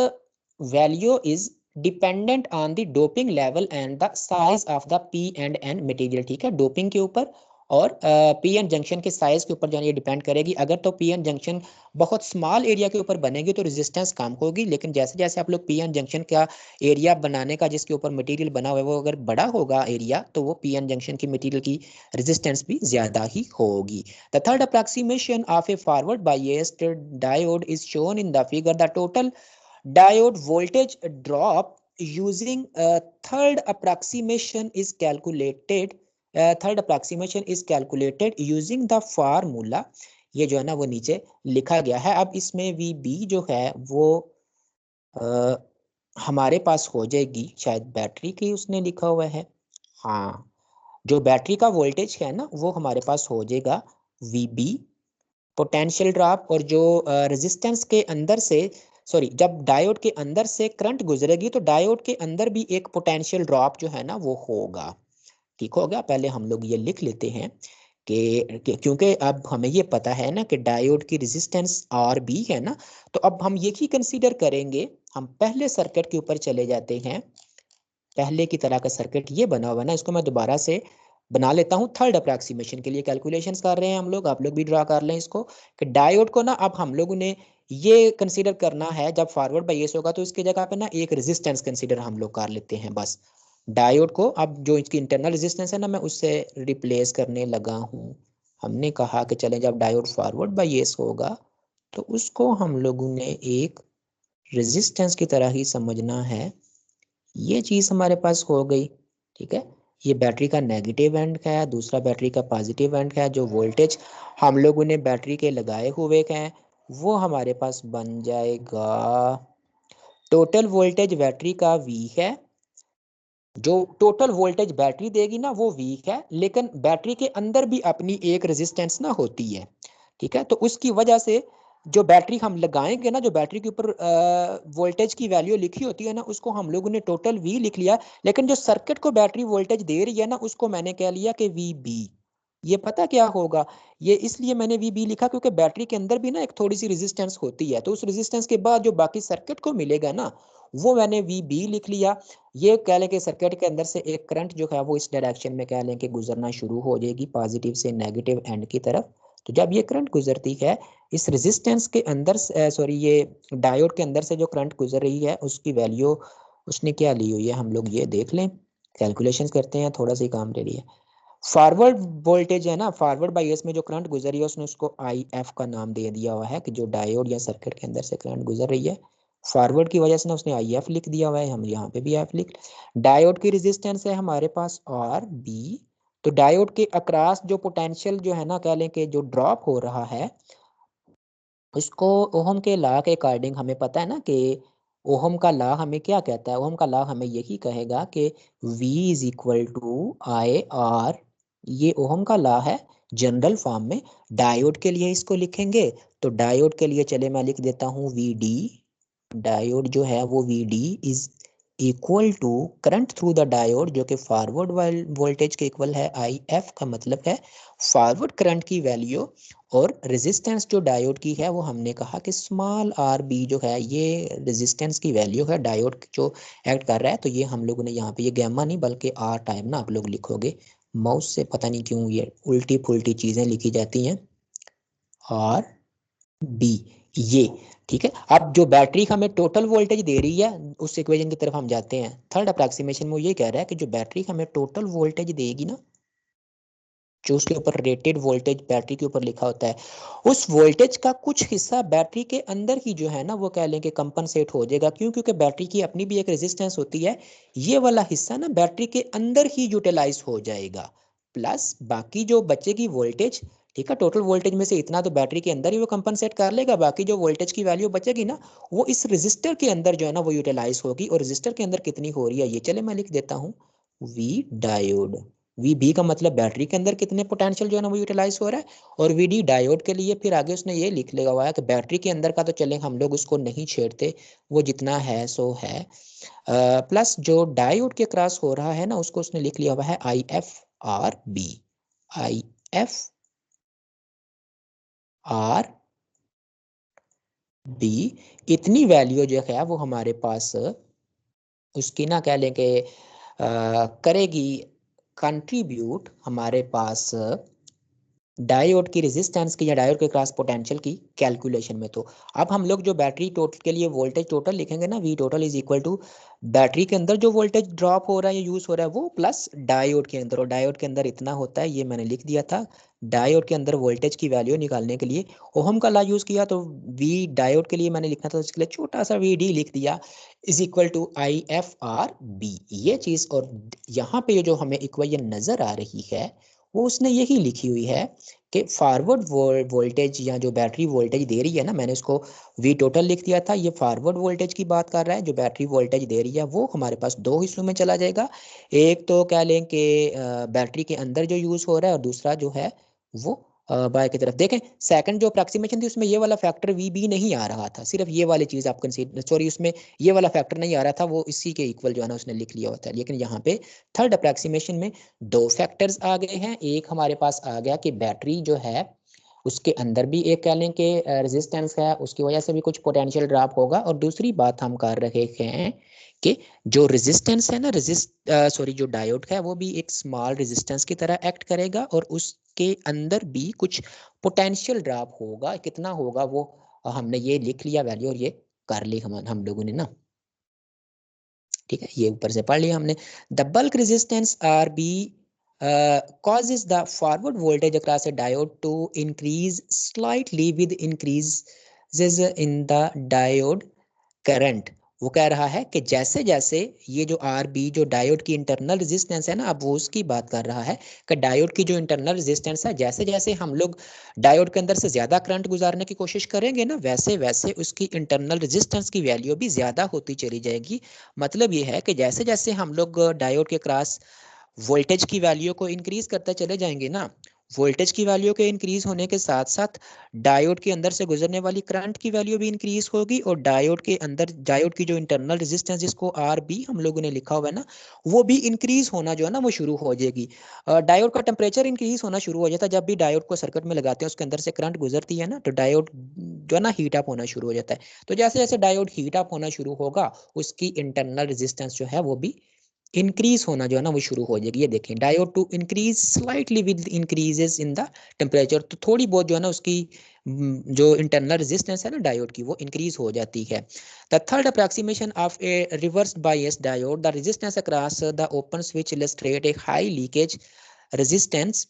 value is dependent on the doping level and the size of the P and N material. ठीक है, डोपिंग के ऊपर और पी एन जंक्शन के साइज के ऊपर जो है ये डिपेंड करेगी। अगर तो पी एन जंक्शन बहुत स्मॉल एरिया के ऊपर बनेगी तो रेजिस्टेंस कम होगी, लेकिन जैसे जैसे आप लोग पी एन जंक्शन का एरिया बनाने का जिसके ऊपर मटेरियल बना हुआ है वो अगर बड़ा होगा एरिया तो वो पी एन जंक्शन की मटेरियल की रेजिस्टेंस भी ज्यादा ही होगी। The third approximation of A forward biased diode is shown in the figure. The total diode voltage drop using a third approximation is calculated third approximation is calculated using the formula। ये जो है ना वो नीचे लिखा गया है। अब इसमें VB जो है वो आ, हमारे पास हो जाएगी, शायद बैटरी की उसने लिखा हुआ है। हाँ, जो बैटरी का वोल्टेज है ना वो हमारे पास हो जाएगा VB पोटेंशियल ड्रॉप। और जो रेजिस्टेंस के अंदर से सॉरी जब डायोड के अंदर से करंट गुजरेगी तो डायोड के अंदर भी एक पोटेंशियल ड्रॉप जो है ना वो होगा। ठीक हो गया, पहले हम लोग ये लिख लेते हैं क्योंकि अब हमें ये पता है ना कि डायोड की रेजिस्टेंस आर बी है ना, तो अब हम ये ही कंसीडर करेंगे। हम पहले सर्किट के ऊपर चले जाते हैं। पहले की तरह का सर्किट ये बना हुआ ना, इसको मैं दोबारा से बना लेता हूँ। थर्ड अप्रॉक्सीमेशन के लिए कैलकुलेशंस कर रहे हैं हम लोग, आप लोग भी ड्रा कर लें इसको कि डायोड को ना अब हम लोगों ने ये कंसीडर करना है जब फॉरवर्ड बायस होगा तो इसकी जगह पे ना एक रेजिस्टेंस कंसीडर हम लोग कर लेते हैं बस। डायोड को अब जो इसकी इंटरनल रेजिस्टेंस है ना मैं उससे रिप्लेस करने लगा हूँ। हमने कहा कि चले जब डायोड फॉरवर्ड बायस होगा तो उसको हम लोगों ने एक रेजिस्टेंस की तरह ही समझना है। ये चीज हमारे पास हो गई। ठीक है, ये बैटरी का नेगेटिव एंड का है, दूसरा बैटरी का पॉजिटिव एंड का है। जो वोल्टेज हम लोगों ने बैटरी के लगाए हुए का है वो हमारे पास बन जाएगा, टोटल वोल्टेज बैटरी का V है। जो टोटल वोल्टेज बैटरी देगी ना वो V है, लेकिन बैटरी के अंदर भी अपनी एक रेजिस्टेंस ना होती है। ठीक है, तो उसकी वजह से जो बैटरी हम लगाएंगे ना, जो बैटरी के ऊपर वोल्टेज की वैल्यू लिखी होती है ना, उसको हम लोगों ने टोटल वी लिख लिया, लेकिन जो सर्किट को बैटरी वोल्टेज दे रही है ना, उसको मैंने कह लिया कि वी बी। ये पता क्या होगा, ये इसलिए मैंने वी बी लिखा क्योंकि बैटरी के अंदर भी ना एक थोड़ी सी रेजिस्टेंस होती है, तो उस रेजिस्टेंस के बाद जो बाकी सर्किट को मिलेगा ना, वो मैंने वी बी लिख लिया। ये कह लें कि सर्किट के अंदर से एक करंट जो है वो इस डायरेक्शन में कह लें कि गुजरना शुरू हो जाएगी, पॉजिटिव से नेगेटिव एंड की तरफ। तो जब ये करंट गुजरती है इस रेजिस्टेंस के अंदर, सॉरी ये डायोड के अंदर से जो करंट गुजर रही है उसकी वैल्यू उसने क्या ली हुई है, हम लोग ये देख लें, कैलकुलेशन करते हैं, थोड़ा सा ही काम ले रही है। फॉरवर्ड वोल्टेज है ना, फॉरवर्ड बायस में जो करंट गुजर रही है उसने उसको आई एफ का नाम दे दिया हुआ है, कि जो डायोड या सर्किट के अंदर से करंट गुजर रही है, फॉरवर्ड की वजह से ना उसने आई एफ लिख दिया हुआ है, हम यहाँ पे भी एफ लिख। डायोड की रेजिस्टेंस है हमारे पास आर बी, तो डायोड के अक्रॉस जो पोटेंशियल जो है ना, कह लें कि जो ड्रॉप हो रहा है, उसको ओहम के लॉ के अकॉर्डिंग हमें पता है ना कि ओहम का लॉ हमें क्या कहता है, ओहम का लॉ हमें यही कहेगा कि V is equal to I R. ये ओहम का लॉ है जनरल फॉर्म में। डायोड के लिए इसको लिखेंगे, तो डायोड के लिए चले मैं लिख देता हूँ वी डी। डायोड जो है वो V D is equal to current through the diode, जो कि फॉरवर्ड वोल्टेज के इक्वल है, आई एफ का मतलब है फॉरवर्ड करंट की वैल्यू। और रेजिस्टेंस जो डायोड की है वो हमने कहा कि स्मॉल आर बी जो है ये रेजिस्टेंस की वैल्यू है, डायोड जो एक्ट कर रहा है। तो ये हम लोगों ने यहाँ पे ये गैमा नहीं बल्कि आर टाइम ना आप लोग लिखोगे, माउस से पता नहीं क्यों ये उल्टी पुल्टी चीजें लिखी जाती हैं, आर बी ये। ठीक है, अब जो बैटरी हमें टोटल वोल्टेज दे रही है उस इक्वेशन की तरफ हम जाते हैं। थर्ड अप्रॉक्सीमेशन में ये कह रहा है कि जो बैटरी हमें टोटल वोल्टेज देगी ना, जो उसके ऊपर रेटेड वोल्टेज बैटरी के ऊपर लिखा होता है, उस वोल्टेज का कुछ हिस्सा बैटरी के अंदर ही जो है ना वो कह लें कि कंपनसेट हो जाएगा। क्यों? क्योंकि बैटरी की अपनी भी एक रेजिस्टेंस होती है, ये वाला हिस्सा ना बैटरी के अंदर ही यूटिलाइज हो जाएगा, प्लस बाकी जो बचेगी वोल्टेज, ठीक है, टोटल वोल्टेज में से इतना तो बैटरी के अंदर ही वो कंपनसेट कर लेगा, बाकी जो वोल्टेज की वैल्यू बचेगी ना वो इस रजिस्टर के अंदर जो है ना वो यूटिलाइज होगी। और रजिस्टर के अंदर कितनी हो रही है ये चले मैं लिख देता हूँ, वी डायोड। वी बी का मतलब बैटरी के अंदर कितने पोटेंशियल जो है ना वो यूटिलाइज हो रहा है, और वी डी डायोड के लिए फिर आगे उसने ये लिख लिया हुआ है कि बैटरी के अंदर का तो चले हम लोग उसको नहीं छेड़ते, वो जितना है सो है, प्लस जो डायोड के क्रॉस हो रहा है ना उसको उसने लिख लिया हुआ है I F R B. I F R B, इतनी वैल्यू जो है वो हमारे पास उसकी ना कह लें कि करेगी कंट्रीब्यूट हमारे पास डायोड की रेजिस्टेंस की या डायोड के क्रॉस पोटेंशियल की कैलकुलेशन में। तो अब हम लोग जो बैटरी टोटल के लिए वोल्टेज टोटल लिखेंगे ना, V total is equal to battery के अंदर जो वोल्टेज ड्रॉप हो रहा है या यूज हो रहा है वो, प्लस डायोड के अंदर, और डायोड के अंदर इतना होता है ये मैंने लिख दिया था। डायोड के अंदर वोल्टेज की वैल्यू निकालने के लिए ओहम का लॉ यूज किया, तो वी डायोड के लिए मैंने लिखना था, उसके लिए छोटा सा वी डी लिख दिया is equal to I F R B, ये चीज। और यहाँ पे जो हमें इक्वेशन नजर आ रही है वो उसने यही लिखी हुई है कि फॉरवर्ड वोल्टेज या जो बैटरी वोल्टेज दे रही है ना, मैंने इसको वी टोटल लिख दिया था, ये फॉरवर्ड वोल्टेज की बात कर रहा है। जो बैटरी वोल्टेज दे रही है वो हमारे पास दो हिस्सों में चला जाएगा, एक तो कह लें कि बैटरी के अंदर जो यूज हो रहा है, और दूसरा जो है वो बाय की तरफ। देखें सेकंड जो अप्रॉक्सीमेशन थी उसमें ये वाला फैक्टर वी बी नहीं आ रहा था, सिर्फ ये वाली चीज आप कंसीडर, सॉरी उसमें ये वाला फैक्टर नहीं आ रहा था, वो इसी के इक्वल जो है ना उसने लिख लिया होता है। लेकिन यहाँ पे थर्ड अप्रॉक्सीमेशन में दो फैक्टर्स आ गए हैं। एक हमारे पास आ गया कि बैटरी जो है उसके अंदर भी एक कह लें कि रेजिस्टेंस है, उसकी वजह से भी कुछ पोटेंशियल ड्रॉप होगा। और दूसरी बात हम कर रहे हैं कि जो रेजिस्टेंस है ना, सॉरी जो डायोड है वो भी एक स्मॉल रेजिस्टेंस की तरह एक्ट करेगा, और उसके अंदर भी कुछ पोटेंशियल ड्रॉप होगा, कितना होगा वो हमने ये लिख लिया वैल्यू, और ये कर ली हम लोगों ने ना। ठीक है, ये ऊपर से पढ़ लिया हमने। The bulk resistance R B causes the forward voltage across a diode to increase slightly with increases in the diode current. वो कह रहा है कि जैसे जैसे ये जो आर बी जो डायोड की इंटरनल रेजिस्टेंस है ना, अब वो उसकी बात कर रहा है कि डायोड की जो इंटरनल रेजिस्टेंस है, जैसे जैसे हम लोग डायोड के अंदर से ज्यादा करंट गुजारने की कोशिश करेंगे ना, वैसे वैसे उसकी इंटरनल रेजिस्टेंस की वैल्यू भी ज्यादा होती चली जाएगी। मतलब ये है कि जैसे जैसे हम लोग डायोड के क्रॉस वोल्टेज की वैल्यू को इंक्रीज करते चले जाएंगे ना, वोल्टेज की वैल्यू के इंक्रीज होने के साथ साथ डायोड के अंदर से गुजरने वाली करंट की वैल्यू भी इंक्रीज होगी, और डायोड के अंदर डायोड की जो इंटरनल रेजिस्टेंस जिसको आर बी हम लोगों ने लिखा हुआ है ना, वो भी इंक्रीज होना जो है ना वो शुरू हो जाएगी। डायोड का टेम्परेचर इंक्रीज होना शुरू हो जाता है। जब भी डायोड को सर्किट में लगाते हैं उसके अंदर से करंट गुजरती है ना, तो डायोड जो है ना हीट अप होना शुरू हो जाता है। तो जैसे जैसे डायोड हीट अप होना शुरू होगा, उसकी इंटरनल रेजिस्टेंस जो है वो भी इंक्रीज होना जो है ना वो शुरू हो जाएगी। ये देखें, diode two increase slightly with increases in the temperature, तो थोड़ी बहुत जो है ना उसकी जो इंटरनल रेजिस्टेंस है ना डायोड की, वो इंक्रीज हो जाती है। The third approximation of A reverse bias diode, the resistance across the open switch illustrate A high leakage resistance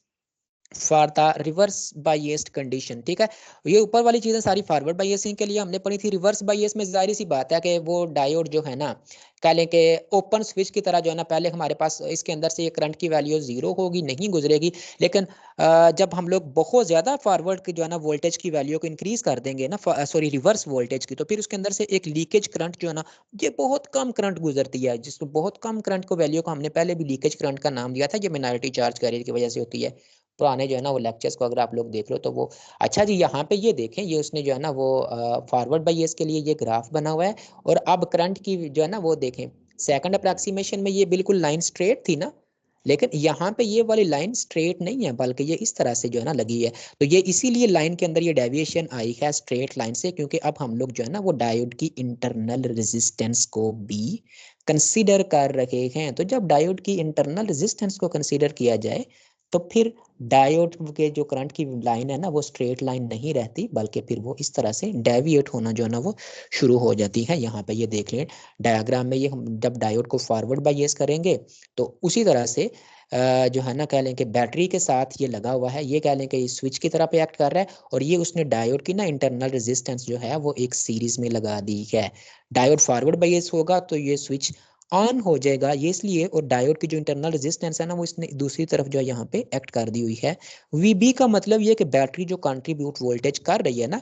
for the reverse biased condition. ठीक है, ये ऊपर वाली चीजें सारी फॉरवर्ड बायसिंग के लिए हमने पढ़ी थी। रिवर्स बायस में जाहिर सी बात है कि वो डायोड जो है ना, कह लें कि ओपन स्विच की तरह जो है ना, पहले हमारे पास इसके अंदर से ये करंट की वैल्यू जीरो होगी, नहीं गुजरेगी। लेकिन जब हम लोग बहुत ज्यादा फॉरवर्ड की जो है ना वोल्टेज की वैल्यू को इंक्रीज कर देंगे ना, सॉरी रिवर्स वोल्टेज की, तो फिर उसके अंदर से एक लीकेज करंट जो है ना, ये बहुत कम करंट गुजरती है, जिसको बहुत कम करंट को वैल्यू को हमने पहले भी लीकेज करंट का नाम दिया था। ये माइनॉरिटी चार्ज कैरियर की वजह से होती है। पुराने जो है ना वो लेक्चर्स को अगर आप लोग देख लो तो वो अच्छा जी। यहाँ पे ये देखें, ये उसने जो है ना वो फॉरवर्ड बायस के लिए ये ग्राफ बना हुआ है, और अब करंट की जो है ना वो देखें, सेकंड अप्रॉक्सीमेशन में ये बिल्कुल लाइन स्ट्रेट थी ना, लेकिन यहाँ पे ये वाली लाइन स्ट्रेट नहीं है, बल्कि ये इस तरह से जो है ना लगी है। तो ये इसीलिए लाइन के अंदर ये डेविएशन आई है स्ट्रेट लाइन से, क्योंकि अब हम लोग जो है ना वो डायोड की इंटरनल रेजिस्टेंस को भी कंसीडर कर रहे हैं। तो जब डायोड की इंटरनल रेजिस्टेंस को कंसीडर किया जाए, तो फिर डायोड के जो करंट की लाइन है ना वो स्ट्रेट लाइन नहीं रहती, बल्कि फिर वो इस तरह से डेविएट होना जो है ना वो शुरू हो जाती है। यहाँ पे ये देख लें डायग्राम में, ये हम जब डायोड को फॉरवर्ड बायस करेंगे तो उसी तरह से जो है ना कह लें कि बैटरी के साथ ये लगा हुआ है, ये कह लें कि स्विच की तरह पे एक्ट कर रहा है, और ये उसने डायोड की ना इंटरनल रेजिस्टेंस जो है वो एक सीरीज में लगा दी है। डायोड फॉरवर्ड बायस होगा तो ये स्विच ऑन हो जाएगा, ये इसलिए, और डायोड की जो इंटरनल रेजिस्टेंस है ना वो इसने दूसरी तरफ जो है यहाँ पे एक्ट कर दी हुई है। वीबी का मतलब ये कि बैटरी जो कंट्रीब्यूट वोल्टेज कर रही है ना,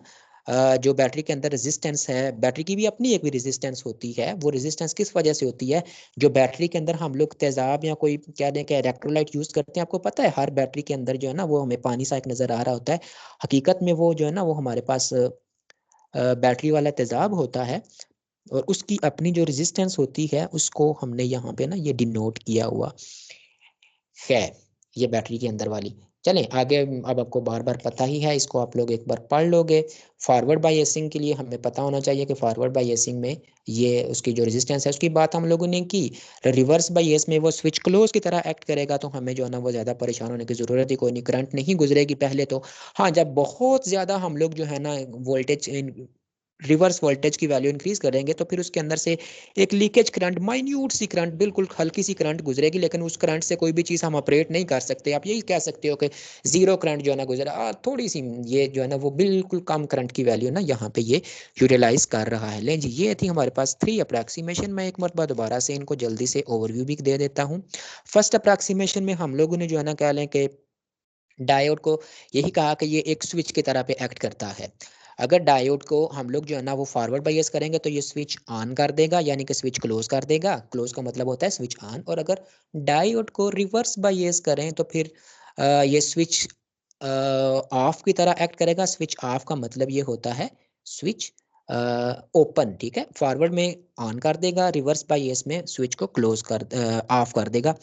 जो बैटरी के अंदर रेजिस्टेंस है, बैटरी की भी अपनी एक भी रेजिस्टेंस होती है। वो रेजिस्टेंस किस वजह से होती है, जो बैटरी के अंदर हम लोग तेजाब या कोई क्या दें कि इलेक्ट्रोलाइट यूज करते हैं, आपको पता है हर बैटरी के अंदर जो है ना वो हमें पानी सा एक नजर आ रहा होता है, हकीकत में वो जो है ना वो हमारे पास बैटरी वाला तेजाब होता है, और उसकी अपनी जो रेजिस्टेंस होती है उसको हमने यहाँ पे ना ये डिनोट किया हुआ है, ये बैटरी के अंदर वाली। चलें आगे, अब आपको बार बार पता ही है, इसको आप लोग एक बार पढ़ लोगे। फॉरवर्ड बायसिंग के लिए हमें पता होना चाहिए कि फॉरवर्ड बायसिंग में ये उसकी जो रेजिस्टेंस है उसकी बात हम लोगों ने की। रिवर्स बायस में वो स्विच क्लोज की तरह एक्ट करेगा, तो हमें जो है ना वो ज़्यादा परेशान होने की ज़रूरत ही कोई नहीं, करंट नहीं गुजरेगी पहले तो। हाँ, जब बहुत ज़्यादा हम लोग जो है ना वोल्टेज रिवर्स वोल्टेज की वैल्यू इंक्रीज करेंगे, तो फिर उसके अंदर से एक लीकेज करंट, माइन्यूट सी करंट, बिल्कुल हल्की सी करंट गुजरेगी, लेकिन उस करंट से कोई भी चीज़ हम ऑपरेट नहीं कर सकते। आप यही कह सकते हो कि जीरो करंट जो है ना गुजरा, थोड़ी सी ये जो है ना वो बिल्कुल कम करंट की वैल्यू ना यहाँ पे ये यूटिलाइज कर रहा है। लें जी, ये थी हमारे पास 3 अप्रॉक्सीमेशन। मैं एक मरतबा दोबारा से इनको जल्दी से ओवरव्यू भी दे देता हूँ। फर्स्ट अप्रॉक्सीमेशन में हम लोगों ने जो है ना कह लें कि डायोड को यही कहा कि ये एक स्विच की तरह पे एक्ट करता है। अगर डायोड को हम लोग जो है ना वो फॉरवर्ड बायस करेंगे तो ये स्विच ऑन कर देगा, यानी कि स्विच क्लोज कर देगा। क्लोज का मतलब होता है स्विच ऑन। और अगर डायोड को रिवर्स बायस करें तो फिर ये स्विच ऑफ की तरह एक्ट करेगा। स्विच ऑफ का मतलब ये होता है स्विच ओपन। ठीक है, फॉरवर्ड में ऑन कर देगा, रिवर्स बायस में स्विच को क्लोज कर ऑफ कर देगा।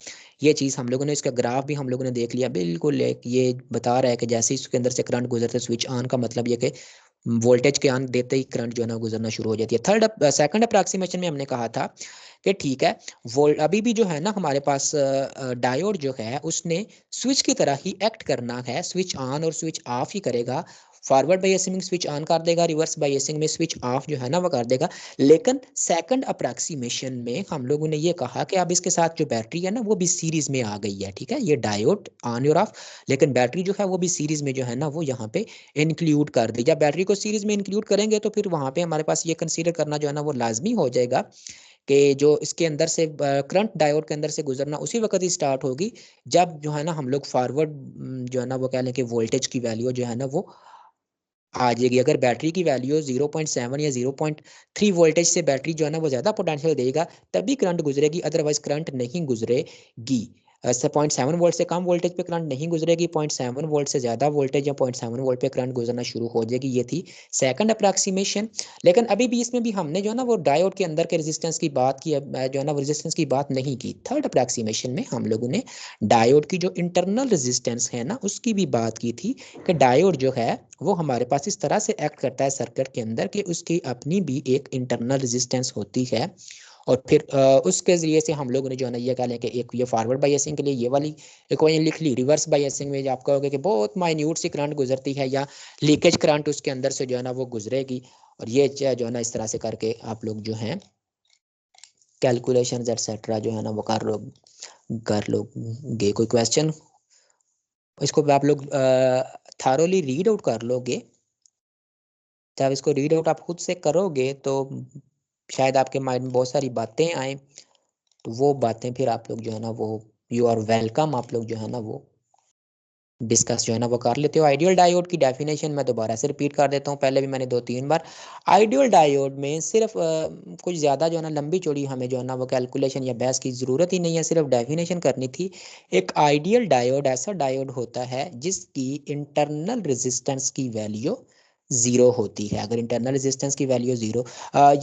ये चीज़ हम लोगों ने, इसका ग्राफ भी हम लोगों ने देख लिया, बिल्कुल ये बता रहा है कि जैसे ही इसके अंदर से करंट गुजरता है, स्विच ऑन का मतलब ये कि वोल्टेज के ऑन देते ही करंट जो है ना गुजरना शुरू हो जाती है। सेकंड अप्रॉक्सीमेशन में हमने कहा था कि ठीक है, वोल्ट अभी भी जो है ना हमारे पास डायोड जो है उसने स्विच की तरह ही एक्ट करना है, स्विच ऑन और स्विच ऑफ ही करेगा। फॉरवर्ड बायसिंग में स्विच ऑन कर देगा, रिवर्स बायसिंग में स्विच ऑफ जो है ना वो कर देगा। लेकिन सेकंड अप्रॉक्सीमेशन में हम लोगों ने ये कहा कि अब इसके साथ जो बैटरी है ना वो भी सीरीज में आ गई है। ठीक है, ये डायोड ऑन और ऑफ, लेकिन बैटरी जो है वो भी सीरीज में जो है ना वो यहाँ पे इंक्लूड कर दी। जब बैटरी को सीरीज में इंक्लूड करेंगे तो फिर वहां पे हमारे पास ये कंसीडर करना जो है ना वो लाजमी हो जाएगा कि जो इसके अंदर से करंट डायोड के अंदर से गुजरना उसी वक्त ही स्टार्ट होगी जब जो है ना हम लोग फॉरवर्ड जो है ना वो कह लें कि वोल्टेज की वैल्यू जो है ना वो आ जाएगी। अगर बैटरी की वैल्यू 0.7 या 0.3 वोल्टेज से बैटरी जो है ना वो ज़्यादा पोटेंशियल देगा, तभी करंट गुजरेगी, अदरवाइज करंट नहीं गुजरेगी। ऐसे 0.7 वोल्ट से कम वोल्टेज पे करंट नहीं गुजरेगी, 0.7 वोल्ट से ज़्यादा वोल्टेज या 0.7 वोल्ट पे करंट गुजरना शुरू हो जाएगी। ये थी सेकंड अप्रॉक्सीमेशन। लेकिन अभी भी इसमें भी हमने जो है ना वो डायोड के अंदर के रेजिस्टेंस की बात की, जो है ना वो रेजिस्टेंस की बात नहीं की। थर्ड अप्रॉक्सीमेशन में हम लोगों ने डायोड की जो इंटरनल रेजिस्टेंस है ना उसकी भी बात की थी कि डायोड जो है वो हमारे पास इस तरह से एक्ट करता है सर्किट के अंदर कि उसकी अपनी भी एक इंटरनल रेजिस्टेंस होती है। और फिर उसके ज़रिए से हम लोगों ने जो है ना ये कह लें कि एक ये फॉरवर्ड बायसिंग के लिए ये वाली इक्वेशन लिख ली, रिवर्स बायसिंग में आप कहोगे कि बहुत माइन्यूट सी करंट गुजरती है या लीकेज करंट उसके अंदर से जो है ना वो गुजरेगी। और ये जो है ना इस तरह से करके आप लोग जो हैं कैलकुलेशन एटसेट्रा जो है ना वो कर लोगे। कोई क्वेश्चन? इसको आप लोग थारोली रीड आउट कर लोगे। जब इसको रीड आउट आप खुद से करोगे तो शायद आपके माइंड में बहुत सारी बातें आए, तो वो बातें फिर आप लोग जो है ना वो यू आर वेलकम, आप लोग जो है ना वो डिस्कस जो है ना वो कर लेते हो। आइडियल डायोड की डेफिनेशन मैं दोबारा से रिपीट कर देता हूँ, पहले भी मैंने 2-3 बार। आइडियल डायोड में सिर्फ कुछ ज़्यादा जो है ना लंबी चौड़ी हमें जो है ना वो कैलकुलेशन या बहस की ज़रूरत ही नहीं है, सिर्फ डेफिनेशन करनी थी। एक आइडियल डायोड ऐसा डायोड होता है जिसकी इंटरनल रेजिस्टेंस की वैल्यू ज़ीरो होती है। अगर इंटरनल रेजिस्टेंस की वैल्यू ज़ीरो,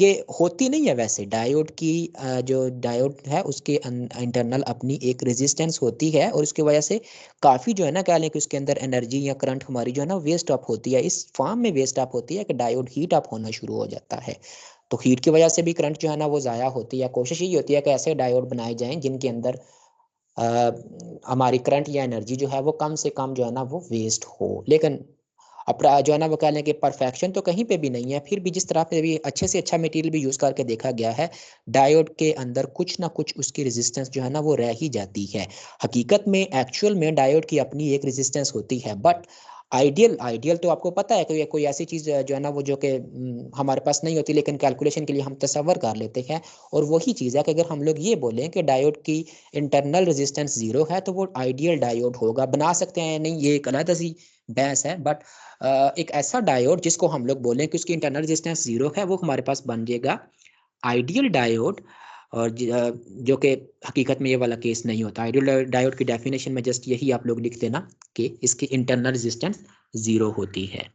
ये होती नहीं है वैसे, डायोड की जो डायोड है उसके इंटरनल अपनी एक रेजिस्टेंस होती है और उसकी वजह से काफ़ी जो है ना कह लें कि उसके अंदर एनर्जी या करंट हमारी जो है ना वेस्ट अप होती है। इस फॉर्म में वेस्ट अप होती है कि डायोड हीट अप होना शुरू हो जाता है। तो हीट की वजह से भी करंट जो है ना वो ज़ाया होती है। कोशिश यही होती है कि ऐसे डायोड बनाए जाएं जिनके अंदर हमारी करंट या एनर्जी जो है वो कम से कम जो है ना वो वेस्ट हो। लेकिन अपना जो है ना वो कह लें कि परफेक्शन तो कहीं पे भी नहीं है, फिर भी जिस तरह पे भी अच्छे से अच्छा मटेरियल भी यूज़ करके देखा गया है, डायोड के अंदर कुछ ना कुछ उसकी रेजिस्टेंस जो है ना वो रह ही जाती है। हकीकत में एक्चुअल में डायोड की अपनी एक रेजिस्टेंस होती है, बट आइडियल आइडियल तो आपको पता है कि कोई ऐसी चीज़ जो है ना वो जो कि हमारे पास नहीं होती लेकिन कैलकुलेशन के लिए हम तसव्वुर कर लेते हैं। और वही चीज़ है कि अगर हम लोग ये बोलें कि डायोड की इंटरनल रेजिस्टेंस ज़ीरो है तो वो आइडियल डायोड होगा। बना सकते हैं नहीं, ये एक अलग सी बहस है, बट एक ऐसा डायोड जिसको हम लोग बोलें कि उसकी इंटरनल रेजिस्टेंस जीरो है वो हमारे पास बन जाएगा आइडियल डायोड। और जो कि हकीकत में ये वाला केस नहीं होता। आइडियल डायोड की डेफिनेशन में जस्ट यही आप लोग लिख देना कि इसकी इंटरनल रेजिस्टेंस जीरो होती है।